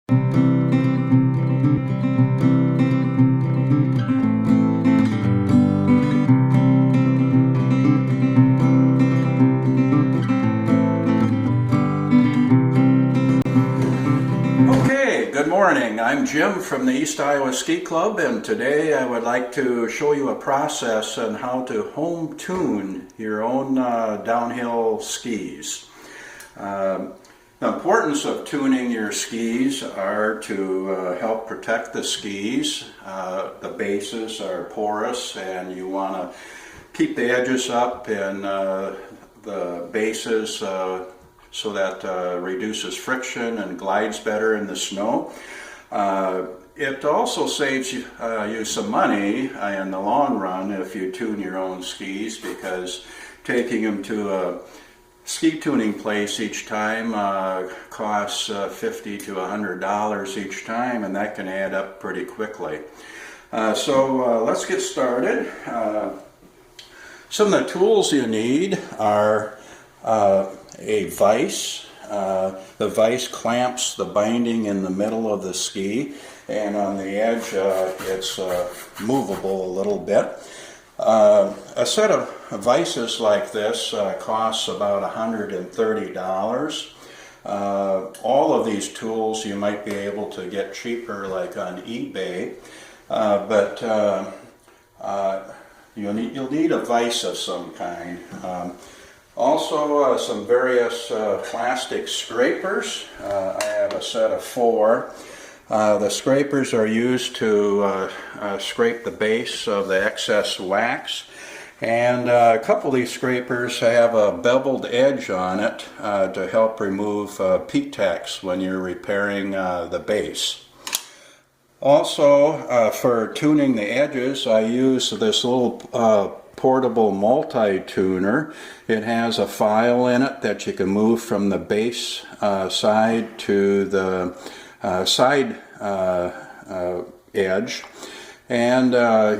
Okay, good morning. I'm Jim from the East Iowa Ski Club, and today I would like to show you a process on how to home tune your own downhill skis. The importance of tuning your skis are to help protect the skis. The bases are porous and you want to keep the edges up and the bases so that reduces friction and glides better in the snow. It also saves you some money in the long run if you tune your own skis, because taking them to a ski tuning place each time costs $50 to $100 each time, and that can add up pretty quickly. So let's get started. Some of the tools you need are a vise. The vise clamps the binding in the middle of the ski, and on the edge it's movable a little bit. A set of vices like this costs about $130. All of these tools you might be able to get cheaper, like on eBay, but you'll need a vise of some kind. Also, some various plastic scrapers. I have a set of 4. The scrapers are used to scrape the base of the excess wax, and a couple of these scrapers have a beveled edge on it to help remove peat tacks when you're repairing the base. Also, for tuning the edges, I use this little portable multi-tuner. It has a file in it that you can move from the base side to the side edge, and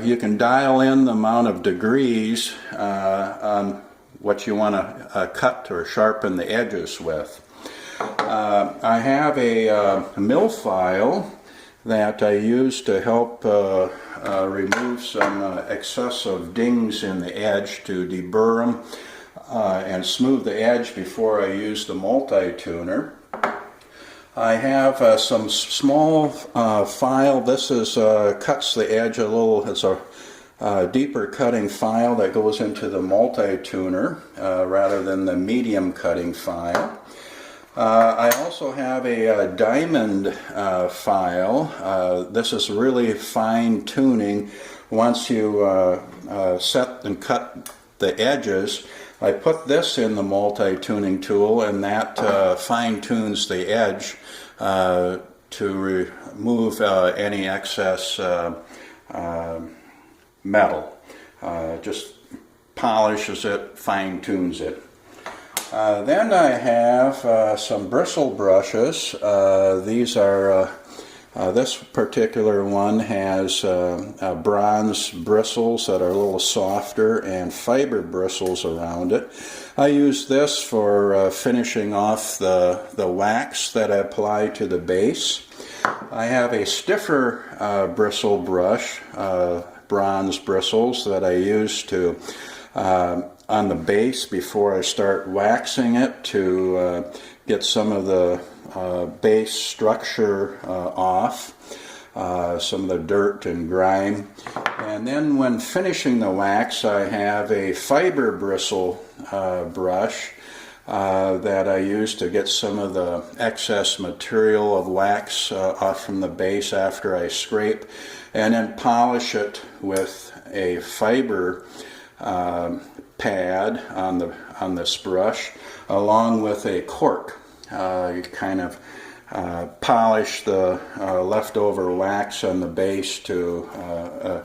you can dial in the amount of degrees on what you want to cut or sharpen the edges with. I have a mill file that I use to help remove some excessive dings in the edge, to deburr them and smooth the edge before I use the multi-tuner. I have some small file. This is cuts the edge a little. It's a deeper cutting file that goes into the multi-tuner rather than the medium cutting file. I also have a diamond file. This is really fine tuning. Once you set and cut the edges, I put this in the multi-tuning tool, and that fine tunes the edge to remove any excess metal. Just polishes it, fine tunes it. Then I have some bristle brushes. These are, this particular one has bronze bristles that are a little softer and fiber bristles around it. I use this for finishing off the wax that I apply to the base. I have a stiffer bristle brush, bronze bristles, that I use to on the base before I start waxing it, to get some of the base structure off, some of the dirt and grime. And then when finishing the wax, I have a fiber bristle brush that I use to get some of the excess material of wax off from the base after I scrape, and then polish it with a fiber pad on this brush, along with a cork. You kind of polish the leftover wax on the base to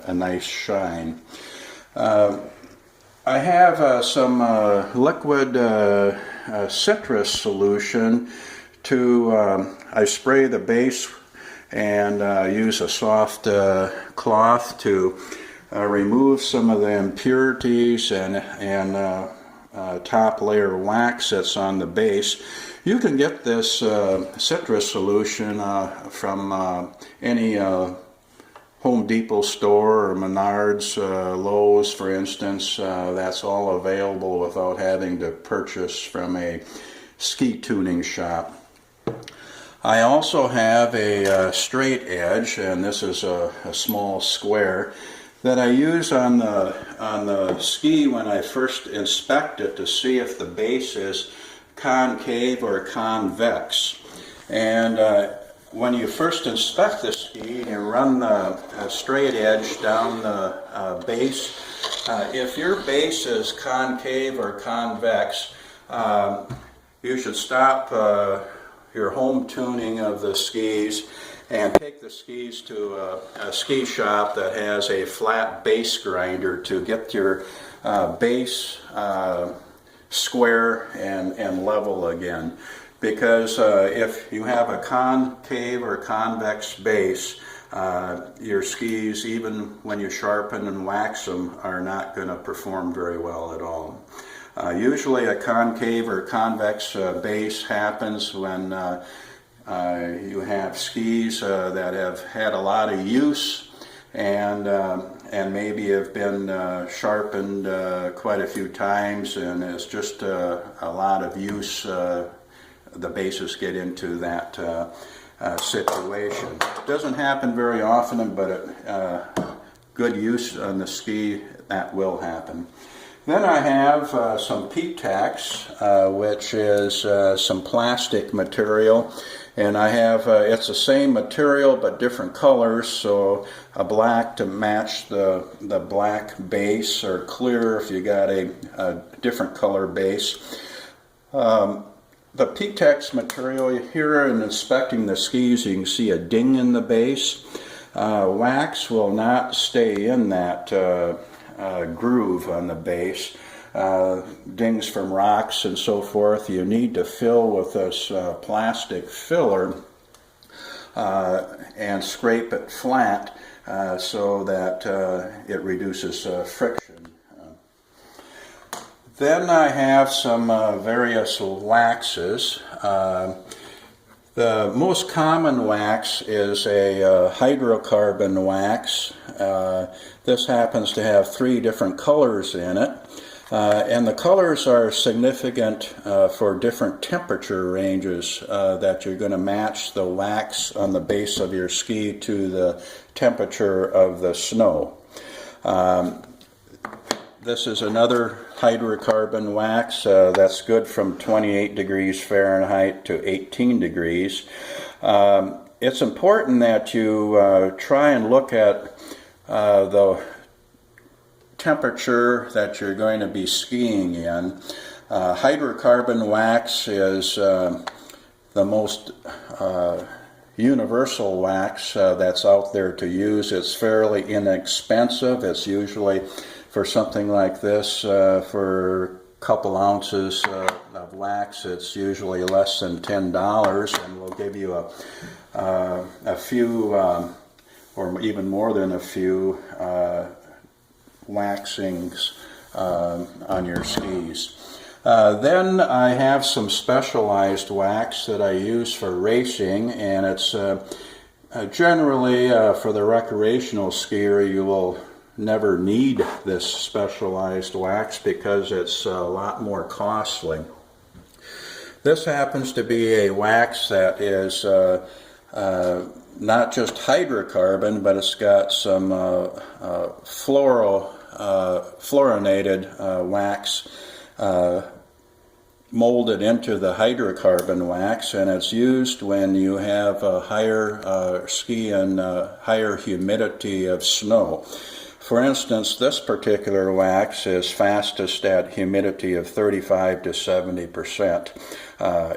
a nice shine. I have some liquid citrus solution I spray the base and use a soft cloth to remove some of the impurities and top layer wax that's on the base. You can get this citrus solution from any Home Depot store or Menards, Lowe's for instance. That's all available without having to purchase from a ski tuning shop. I also have a straight edge, and this is a small square that I use on the ski when I first inspect it to see if the base is concave or convex. And when you first inspect the ski, you run the straight edge down the base. If your base is concave or convex, you should stop your home tuning of the skis and take the skis to a ski shop that has a flat base grinder to get your base square and level again. Because if you have a concave or convex base, your skis, even when you sharpen and wax them, are not going to perform very well at all. Usually a concave or convex base happens when you have skis that have had a lot of use and maybe have been sharpened quite a few times, and it's just a lot of use. The bases get into that situation. It doesn't happen very often, but good use on the ski, that will happen. Then I have some P-Tax, which is some plastic material, and I have it's the same material but different colors, so a black to match the black base, or clear if you got a different color base. The P-Tax material here, in inspecting the skis, you can see a ding in the base. Wax will not stay in that groove on the base. Dings from rocks and so forth, you need to fill with this plastic filler and scrape it flat so that it reduces friction. Then I have some various waxes. The most common wax is a hydrocarbon wax. This happens to have 3 different colors in it. And the colors are significant for different temperature ranges that you're going to match the wax on the base of your ski to the temperature of the snow. This is another hydrocarbon wax that's good from 28 degrees Fahrenheit to 18 degrees. It's important that you try and look at the temperature that you're going to be skiing in. Hydrocarbon wax is the most universal wax that's out there to use. It's fairly inexpensive. It's usually, for something like this, for a couple ounces of wax, it's usually less than $10, and will give you a few, or even more than a few, waxings on your skis. Then I have some specialized wax that I use for racing, and it's generally for the recreational skier. You will never need this specialized wax because it's a lot more costly. This happens to be a wax that is not just hydrocarbon, but it's got some fluorinated wax molded into the hydrocarbon wax, and it's used when you have a higher ski and higher humidity of snow. For instance, this particular wax is fastest at humidity of 35 to 70%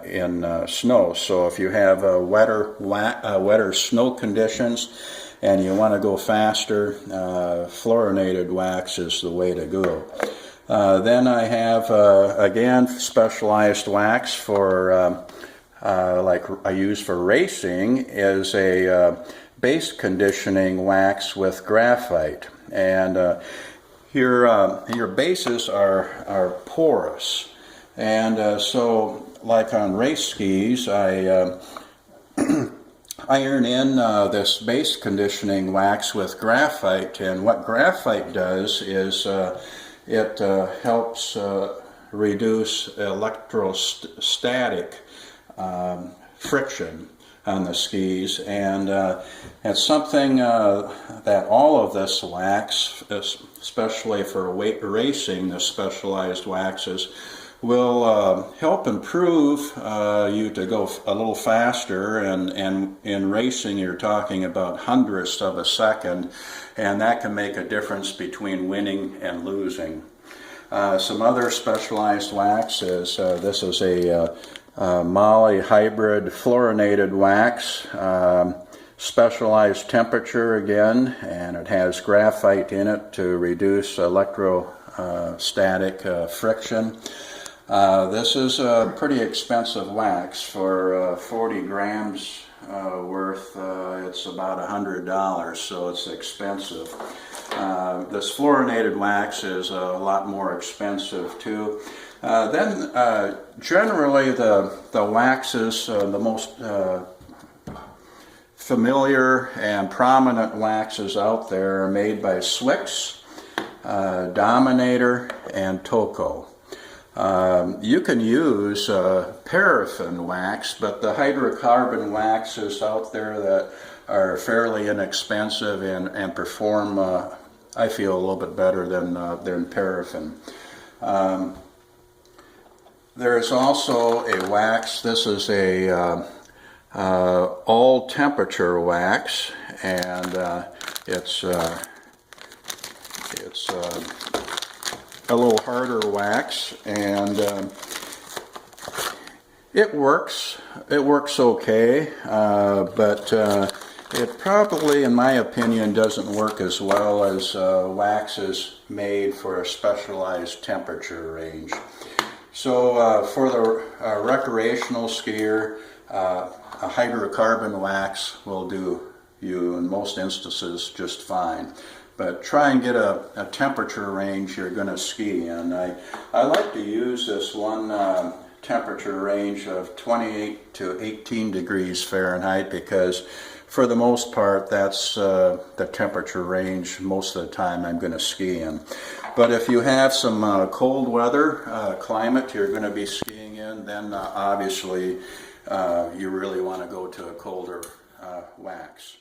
in snow. So if you have wetter snow conditions and you want to go faster, fluorinated wax is the way to go. Then I have, again, specialized wax for, like I use for racing, is a base conditioning wax with graphite. And your bases are porous, and so like on race skis, I iron in this base conditioning wax with graphite, and what graphite does is it helps reduce electrostatic friction on the skis, and it's something that all of this wax, especially for racing, the specialized waxes, will help improve you to go a little faster, and in racing you're talking about hundredths of a second, and that can make a difference between winning and losing. Some other specialized waxes, this is a Moly hybrid fluorinated wax, specialized temperature again, and it has graphite in it to reduce electrostatic friction. This is a pretty expensive wax. For 40 grams worth, it's about $100, so it's expensive. This fluorinated wax is a lot more expensive too. Then generally the waxes, the most familiar and prominent waxes out there are made by Swix, Dominator, and Toco. You can use paraffin wax, but the hydrocarbon waxes out there that are fairly inexpensive and perform, I feel, a little bit better than paraffin. There's also a wax. This is a all temperature wax, and it's a little harder wax, and it works okay, but it probably, in my opinion, doesn't work as well as waxes made for a specialized temperature range. So for the recreational skier, a hydrocarbon wax will do you in most instances just fine. But try and get a temperature range you're going to ski in. I like to use this one temperature range of 28 to 18 degrees Fahrenheit, because for the most part that's the temperature range most of the time I'm going to ski in. But if you have some cold weather climate you're going to be skiing in, then obviously you really want to go to a colder wax.